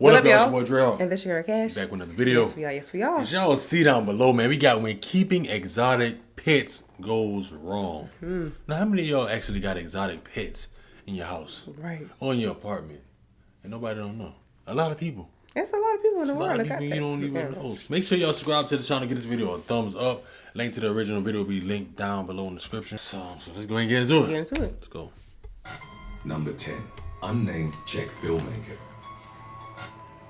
What up, y'all? It's your boy Dre. And this year Cash. Back with another video. Yes, we are. Yes, we are. As y'all see down below, man, we got when keeping exotic pets goes wrong. Now, how many of y'all actually got exotic pets in your house? Right. Or in your apartment? And nobody don't know. A lot of people. There's a lot of people in the world that got that. You don't even know. Make sure y'all subscribe to the channel. Give this video a thumbs up. Link to the original video will be linked down below in the description. So let's go ahead and get into it. Let's go. Number 10. Unnamed Czech filmmaker.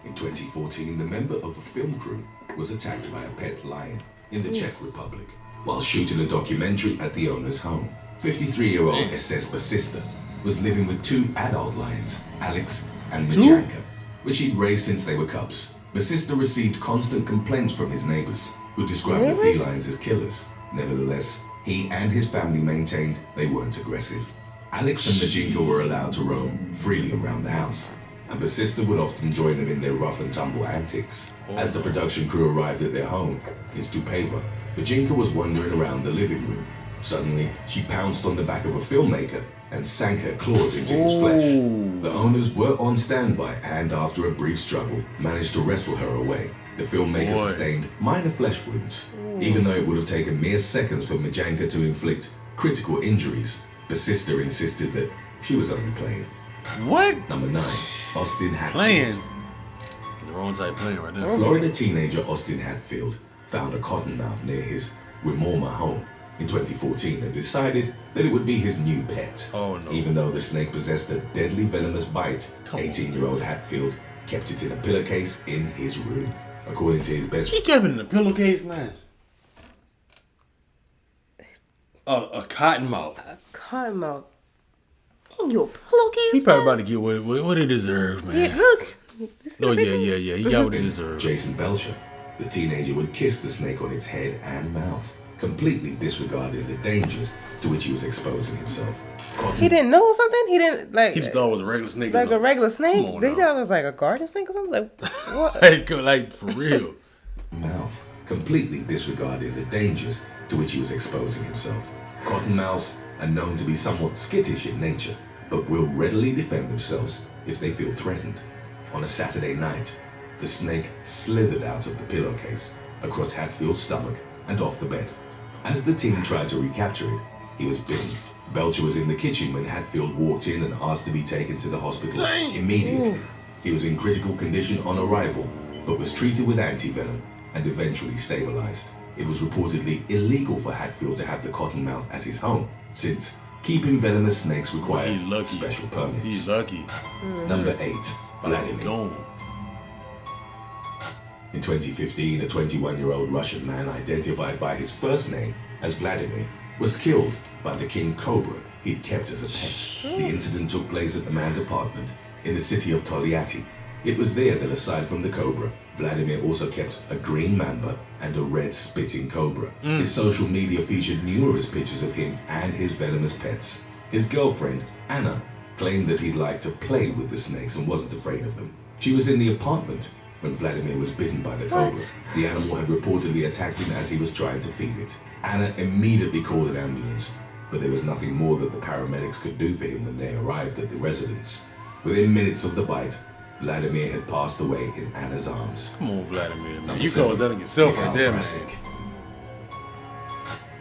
In 2014, the member of a film crew was attacked by a pet lion in the Czech Republic while shooting a documentary at the owner's home. 53-year-old SS Basista was living with two adult lions, Alex and Majanka, which he'd raised since they were cubs. Basista received constant complaints from his neighbors, who described the felines as killers. Nevertheless, he and his family maintained they weren't aggressive. Alex and Majanka were allowed to roam freely around the house, and Basista would often join them in their rough and tumble antics. As the production crew arrived at their home in Stupava, Majanka was wandering around the living room. Suddenly, she pounced on the back of a filmmaker and sank her claws into his flesh. The owners were on standby and, after a brief struggle, managed to wrestle her away. The filmmaker sustained minor flesh wounds, even though it would have taken mere seconds for Majanka to inflict critical injuries. Basista insisted that she was only playing. What? Number 9. Austin Hatfield. Playing. The wrong type playing right there. Florida teenager Austin Hatfield found a cottonmouth near his Wimorma home in 2014 and decided that it would be his new pet. Oh no. Even though the snake possessed a deadly venomous bite, 18-year-old Hatfield kept it in a pillowcase in his room. According to his best friend. He kept it in a pillowcase, man. A cottonmouth. A cottonmouth. In your pillowcase? He probably about to get what he deserved, man. Yeah, look. Oh, yeah. He got what he deserved. Jason Belcher. The teenager would kiss the snake on its head and mouth, completely disregarding the dangers to which he was exposing himself. He didn't know something? He didn't, like... He just thought it was a regular snake. Like a regular snake? Come on They thought it was like a garden snake or something? Like, what? like, for real. Mouth, completely disregarding the dangers to which he was exposing himself. Cottonmouths are known to be somewhat skittish in nature, but will readily defend themselves if they feel threatened. On a Saturday night, the snake slithered out of the pillowcase, across Hatfield's stomach, and off the bed. As the team tried to recapture it, he was bitten. Belcher was in the kitchen when Hatfield walked in and asked to be taken to the hospital immediately. He was in critical condition on arrival, but was treated with antivenom and eventually stabilized. It was reportedly illegal for Hatfield to have the cottonmouth at his home, since keeping venomous snakes required special permits. He's lucky. Number 8. Vladimir. In 2015, a 21-year-old Russian man identified by his first name as Vladimir was killed by the king cobra he'd kept as a pet. The incident took place at the man's apartment in the city of Tolyatti. It was there that, aside from the cobra, Vladimir also kept a green mamba and a red spitting cobra. His social media featured numerous pictures of him and his venomous pets. His girlfriend, Anna, claimed that he'd like to play with the snakes and wasn't afraid of them. She was in the apartment when Vladimir was bitten by the cobra. The animal had reportedly attacked him as he was trying to feed it. Anna immediately called an ambulance, but there was nothing more that the paramedics could do for him when they arrived at the residence. Within minutes of the bite, Vladimir had passed away in Anna's arms. Come on, Vladimir, man. You called that on yourself right there, man.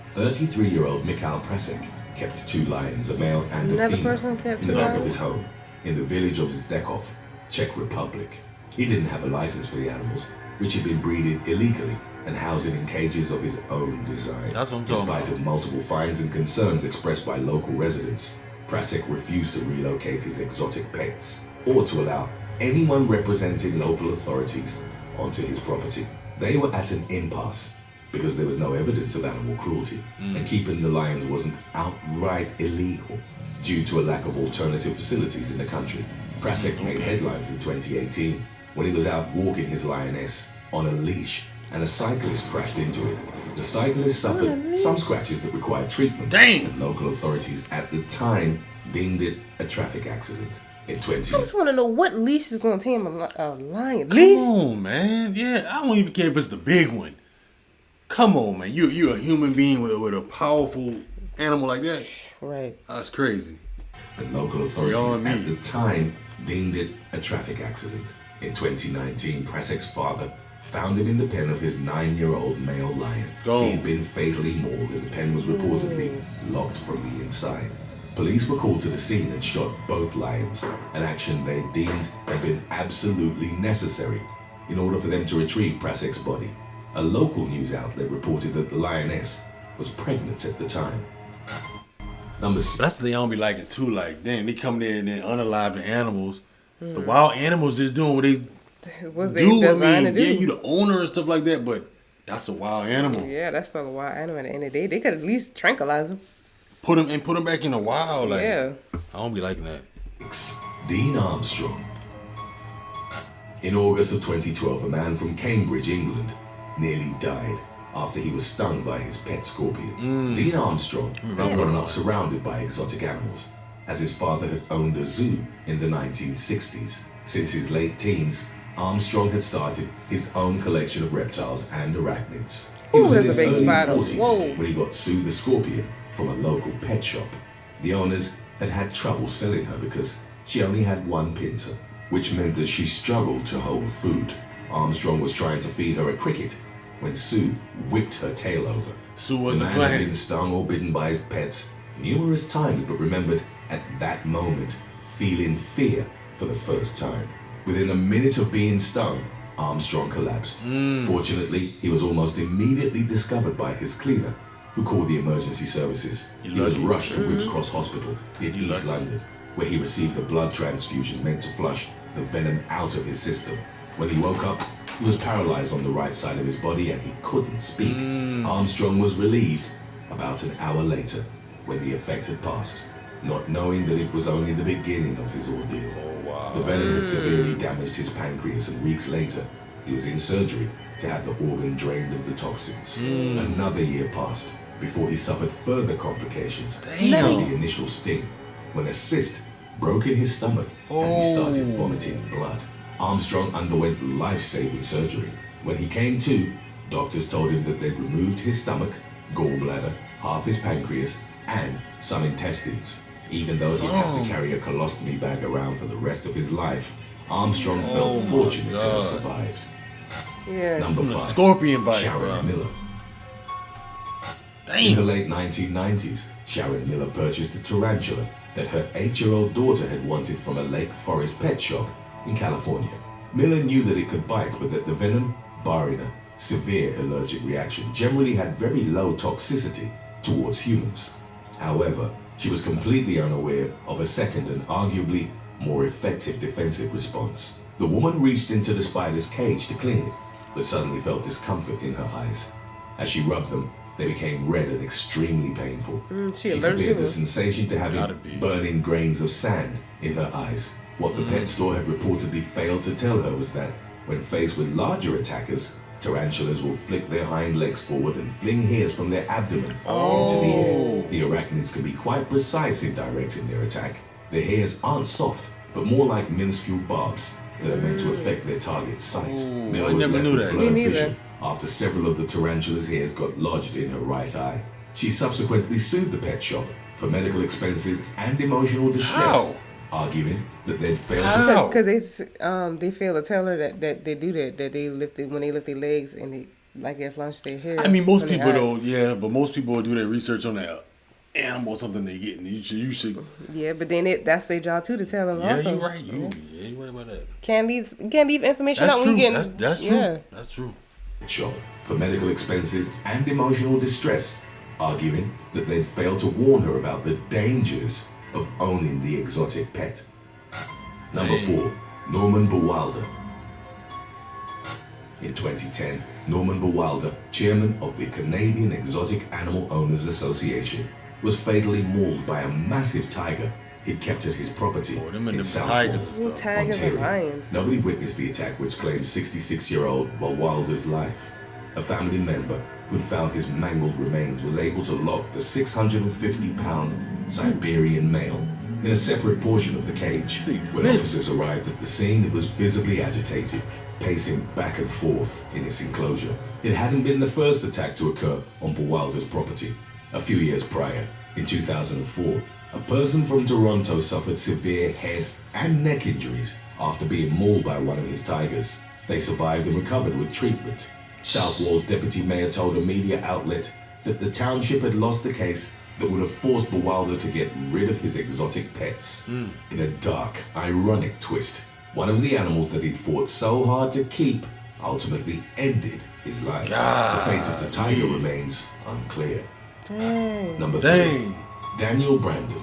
33-year-old Mikhail Prasek kept two lions, a male and a female, in the back of his home in the village of Zdekov, Czech Republic. He didn't have a license for the animals, which had been breeded illegally and housed in cages of his own design. That's what I'm talking Despite of multiple fines and concerns expressed by local residents, Prasek refused to relocate his exotic pets or to allow anyone representing local authorities onto his property. They were at an impasse because there was no evidence of animal cruelty, and keeping the lions wasn't outright illegal due to a lack of alternative facilities in the country. Prasek made headlines in 2018 when he was out walking his lioness on a leash and a cyclist crashed into it. The cyclist suffered some scratches that required treatment, and local authorities at the time deemed it a traffic accident. In 20... I just want to know what leash is going to tame a lion. Leash? Come on, man. Yeah, I don't even care if it's the big one. Come on, man. You're a human being with a powerful animal like that. Right. That's crazy. And local authorities at the time deemed it a traffic accident. In 2019, Prasek's father found him in the pen of his 9-year-old male lion. Go. He'd been fatally mauled and the pen was reportedly locked from the inside. Police were called to the scene and shot both lions, an action they deemed had been absolutely necessary in order for them to retrieve Prasek's body. A local news outlet reported that the lioness was pregnant at the time. Number 6. That's the thing I don't be liking too. Like, damn, they come there and then unalive the animals. The wild animals just doing what they What's they do. I designed mean, to do? yeah, you the owner and stuff like that, but that's a wild animal. Yeah, that's still a wild animal. At the end of the day, they could at least tranquilize them. Put them back in the wild. Like, Yeah. I don't be liking that. Dean Armstrong. In August of 2012, a man from Cambridge, England, nearly died after he was stung by his pet scorpion. Dean Armstrong had grown up surrounded by exotic animals, as his father had owned a zoo in the 1960s. Since his late teens, Armstrong had started his own collection of reptiles and arachnids. He Ooh, was in that's his a big early spider. 40s Whoa. when he got Sue the scorpion from a local pet shop. The owners had had trouble selling her because she only had one pincer, which meant that she struggled to hold food. Armstrong was trying to feed her a cricket when Sue whipped her tail over. Sue The wasn't man had playing. been stung or bitten by his pets numerous times, but remembered at that moment feeling fear for the first time. Within a minute of being stung, Armstrong collapsed. Fortunately, he was almost immediately discovered by his cleaner, who called the emergency services. He was lucky. rushed to Whipps Cross Hospital in You East lucky. London, where he received a blood transfusion meant to flush the venom out of his system. When he woke up, he was paralyzed on the right side of his body and he couldn't speak. Armstrong was relieved about an hour later when the effect had passed, not knowing that it was only the beginning of his ordeal. The venom had severely damaged his pancreas, and weeks later, he was in surgery to have the organ drained of the toxins. Another year passed before he suffered further complications from the initial sting, when a cyst broke in his stomach and he started vomiting blood. Armstrong underwent life-saving surgery. When he came to, doctors told him that they'd removed his stomach, gallbladder, half his pancreas, and some intestines. Even though he'd have to carry a colostomy bag around for the rest of his life, Armstrong felt fortunate to have survived. Yeah. Number From the 5. scorpion bite, Sharon bro. Miller. In the Damn. late 1990s, Sharon Miller purchased a tarantula that her 8-year-old daughter had wanted from a Lake Forest pet shop in California. Miller knew that it could bite, but that the venom, barring a severe allergic reaction, generally had very low toxicity towards humans. However, she was completely unaware of a second and arguably more effective defensive response. The woman reached into the spider's cage to clean it, but suddenly felt discomfort in her eyes. As she rubbed them, they became red and extremely painful. She She allergic compared to the it. sensation to Gotta having be. burning grains of sand in her eyes. What the pet store had reportedly failed to tell her was that when faced with larger attackers, tarantulas will flick their hind legs forward and fling hairs from their abdomen into the air. The arachnids can be quite precise in directing their attack. Their hairs aren't soft, but more like minuscule barbs that are meant to affect their target's sight. Miller I was never left knew with that. blurred Me neither. vision after several of the tarantula's hairs got lodged in her right eye. She subsequently sued the pet shop for medical expenses and emotional distress, arguing that they'd failed to How? Because they fail to tell her that they do that they lift it when they lift their legs and they like as launch their hair. I mean, most from their people eyes. don't. Yeah, but most people do their research on that animal or something they get. And you should. Yeah, but then that's their job too to tell them. Yeah, also. you're right. You right about that. Can't leave information That's out true. when you get. That's true. Yeah. That's true. shop for medical expenses and emotional distress, arguing that they'd failed to warn her about the dangers of owning the exotic pet. Number 4, Norman Bowalder. In 2010, Norman Bowalder, chairman of the Canadian Exotic Animal Owners Association, was fatally mauled by a massive tiger he'd kept at his property Oh, them and in them Southport, tigers and stuff. Tigers and Ontario. lions. Nobody witnessed the attack, which claimed 66-year-old Bowalder's life. A family member who'd found his mangled remains was able to lock the 650-pound Siberian male in a separate portion of the cage. When officers arrived at the scene, it was visibly agitated, pacing back and forth in its enclosure. It hadn't been the first attack to occur on Bowalder's property. A few years prior, in 2004, a person from Toronto suffered severe head, and neck injuries after being mauled by one of his tigers. They survived and recovered with treatment. Southwall's deputy mayor told a media outlet that the township had lost the case that would have forced Bewilder to get rid of his exotic pets. In a dark, ironic twist, one of the animals that he'd fought so hard to keep ultimately ended his life. The fate of the tiger remains unclear. Number 3, Daniel Brandon.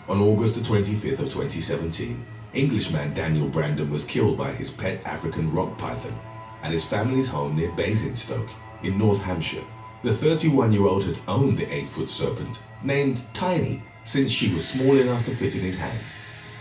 On August the 25th of 2017, Englishman Daniel Brandon was killed by his pet African rock python at his family's home near Basingstoke in North Hampshire. The 31-year-old had owned the 8-foot serpent, named Tiny, since she was small enough to fit in his hand.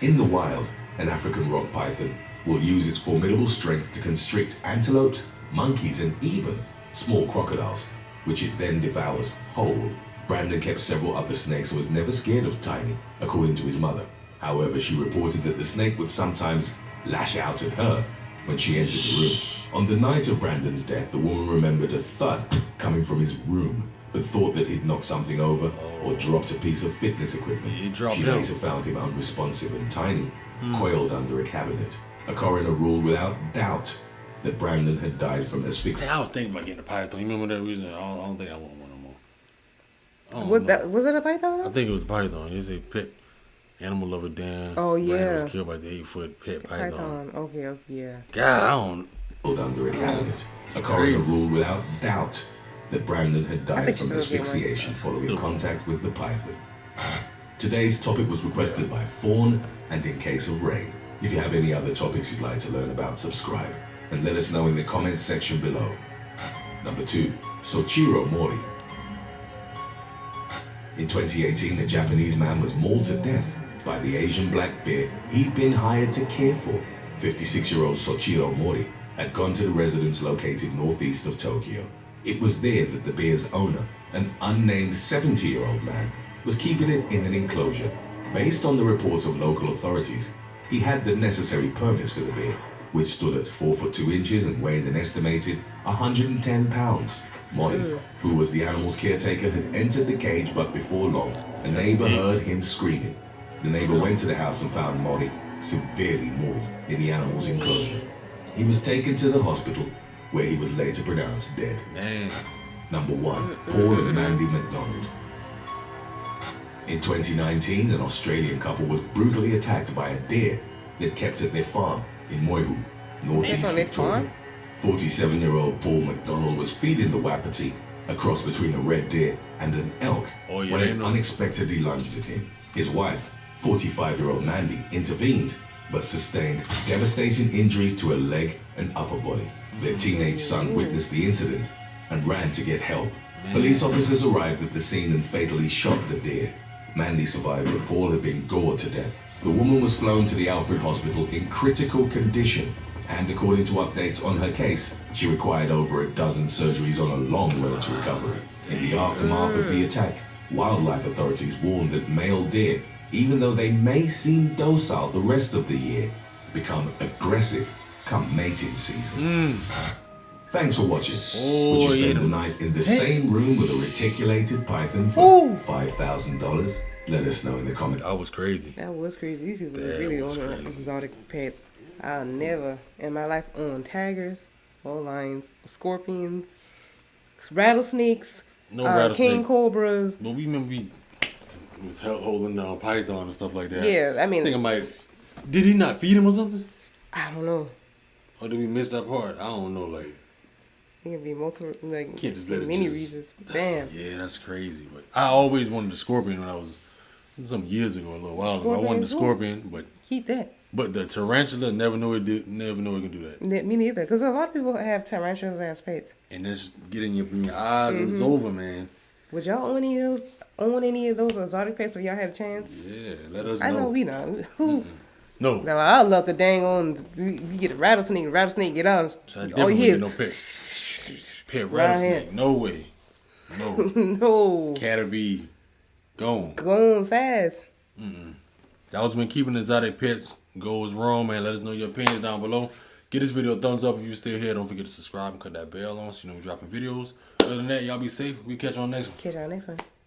In the wild, an African rock python will use its formidable strength to constrict antelopes, monkeys, and even small crocodiles, which it then devours whole. Brandon kept several other snakes and was never scared of Tiny, according to his mother. However, she reported that the snake would sometimes lash out at her when she entered the room. On the night of Brandon's death, the woman remembered a thud coming from his room, but thought that he'd knocked something over or dropped a piece of fitness equipment. She later found him unresponsive and Tiny, coiled under a cabinet. A coroner ruled without doubt that Brandon had died from asphyxia. I was thinking about getting a python. You remember that reason? I don't think I want one no more. Was that a python? I think it was a python. It's a pet animal lover Dan. Oh, yeah. Brandon was killed by the 8-foot pet python. Okay, yeah. God, I don't. Under a cabinet. A coroner ruled without doubt that Brandon had died from asphyxiation following contact with the python. Today's topic was requested by Fawn and In Case of Rain. If you have any other topics you'd like to learn about, subscribe and let us know in the comments section below. Number 2, Soichiro Mori. In 2018, a Japanese man was mauled to death by the Asian black bear he'd been hired to care for. 56-year-old Soichiro Mori had gone to the residence located northeast of Tokyo. It was there that the bear's owner, an unnamed 70-year-old man, was keeping it in an enclosure. Based on the reports of local authorities, he had the necessary permits for the bear, which stood at 4 foot 2 inches and weighed an estimated 110 pounds. Mori, who was the animal's caretaker, had entered the cage, but before long, a neighbor heard him screaming. The neighbor went to the house and found Mori severely mauled in the animal's enclosure. He was taken to the hospital, where he was later pronounced dead. Number 1, Paul and Mandy McDonald. In 2019, an Australian couple was brutally attacked by a deer that kept at their farm in Moihu, northeast Victoria. 47-year-old Paul McDonald was feeding the wapiti, a cross between a red deer and an elk, when it unexpectedly lunged at him. His wife, 45-year-old Mandy, intervened, but sustained devastating injuries to her leg and upper body. Their teenage son witnessed the incident and ran to get help. Police officers arrived at the scene and fatally shot the deer. Mandy survived, but Paul had been gored to death. The woman was flown to the Alfred Hospital in critical condition, and according to updates on her case, she required over a dozen surgeries on a long road to recovery. In the aftermath of the attack, wildlife authorities warned that male deer, even though they may seem docile the rest of the year, become aggressive come mating season. Thanks for watching. Would you spend the night in the same room with a reticulated python for $5,000? Let us know in the comments. That was crazy. That was crazy. These people are really on exotic pets. I'll never in my life own tigers, or lions, scorpions, rattlesnakes, king cobras. But we remember we was holding down python and stuff like that. Yeah, I mean, I think I might. Did he not feed him or something? I don't know. Or did we miss that part? I don't know. Like, it can be multiple, like, can't just let it many reasons. Damn. Yeah, that's crazy. But I always wanted the scorpion when I was some years ago, a little while ago. I wanted the scorpion, but keep that. But the tarantula, never know it can do that. Me neither, because a lot of people have tarantulas as pets. And that's getting in your eyes and it's over, man. Would y'all own any of those exotic pets if y'all had a chance? Yeah, let us know. I know we not. No. Now I'll luck a dang on. We get a rattlesnake get out. So I definitely get no pet. Pet rattlesnake. No way. No. No. Cat'll be gone. Gone fast. Y'all been keeping exotic pets goes wrong, man. Let us know your opinions down below. Give this video a thumbs up if you're still here. Don't forget to subscribe and cut that bell on so you know we're dropping videos. Other than that, y'all be safe. We catch you on the next one. Catch y'all next one.